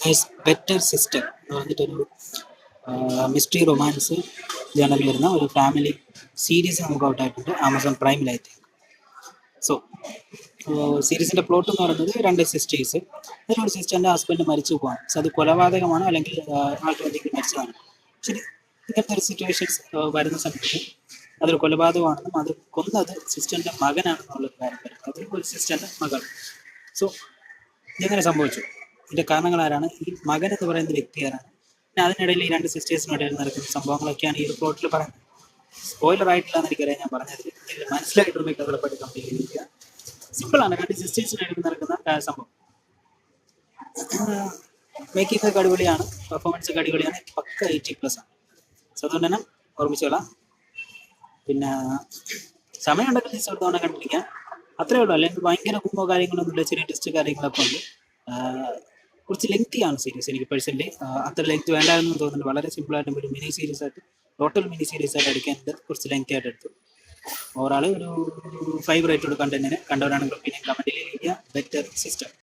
Guys better sister എന്ന് പറഞ്ഞിട്ടൊരു mystery romance journal വരുന്ന ഒരു ഫാമിലി സീരീസ് നമുക്ക് ഔട്ടായിട്ടുണ്ട് ആമസോൺ പ്രൈമിലായിട്ട്. സോ സീരീസിൻ്റെ പ്ലോട്ട് എന്ന് പറയുന്നത് രണ്ട് സിസ്റ്റേഴ്സ്, അതിലൊരു സിസ്റ്ററിൻ്റെ ഹസ്ബൻഡ് മരിച്ചു പോകാണ്. സോ അത് കൊലപാതകമാണ് അല്ലെങ്കിൽ ആൾക്കാർക്ക് മരിച്ചതാണ്. ശരി, ഇങ്ങനത്തെ ഒരു സിറ്റുവേഷൻസ് വരുന്ന സമയത്ത് അതൊരു കൊലപാതകമാണെന്നും അത് കൊന്നത് സിസ്റ്ററിൻ്റെ മകനാണെന്നുള്ളൊരു കാര്യം വരും. അത് ഒരു സിസ്റ്ററിൻ്റെ മകൾ. സോ ഇതെങ്ങനെ സംഭവിച്ചു, ഇതിൻ്റെ കാരണങ്ങൾ ആരാണ്, ഈ മകൻ എന്ന് പറയുന്ന വ്യക്തി ആരാണ്, പിന്നെ അതിനിടയിൽ ഈ രണ്ട് സിസ്റ്റേഴ്സിനിടയിൽ നടക്കുന്ന സംഭവങ്ങളൊക്കെയാണ് ഈ ഒരു പ്ലോട്ടിൽ പറയുന്നത്. സ്പോയിലർ ആയിട്ടില്ല എന്ന് എനിക്കറിയാം, ഞാൻ പറഞ്ഞത് മനസ്സിലായിട്ടുള്ള കഥകളെപ്പറ്റി കംപ്ലീറ്റ് ചെയ്തിരിക്കുക. സിമ്പിളാണ്, രണ്ട് സിസ്റ്റേഴ്സിനിടയിൽ നടക്കുന്ന സംഭവം. മേക്കിംഗ് ഒക്കെ അടിപൊളിയാണ്, പെർഫോമൻസ് ഒക്കെ അടിപൊളിയാണ്, പക്ക 80+ ആണ്. സോ അതുകൊണ്ട് തന്നെ ഓർമ്മിച്ചോളാം. പിന്നെ സമയം ഉണ്ടെങ്കിൽ ദിവസം എടുത്തോണ്ട് കണ്ടിരിക്കാം, അത്രേ ഉള്ളൂ. അല്ലെങ്കിൽ ഭയങ്കര കുമ്പോ കാര്യങ്ങളൊന്നുമില്ല, ചെറിയ ടെസ്റ്റ് കാര്യങ്ങളൊക്കെ ഉണ്ട്. കുറച്ച് ലെങ്തിയാണ് സീരീസ്. എനിക്ക് പേഴ്സണലി അത്ര ലെങ്ത് വേണ്ടായിരുന്നു തോന്നുന്നുണ്ട്. വളരെ സിമ്പിളായിട്ടും ഒരു മിനി സീരീസ് ആയിട്ട്, ടോട്ടൽ മിനി സീരീസ് ആയിട്ട് എടുക്കാനുണ്ട്. കുറച്ച് ലെങ്തി ആയിട്ട് എടുത്തു. ഓവറാൾ ഒരു 5 റേറ്റ് കൊടുക്കാൻ തന്നെ കണ്ടവരാണെങ്കിൽ പിന്നെ കമൻറ്റിൽ ബെറ്റർ സിസ്റ്റം.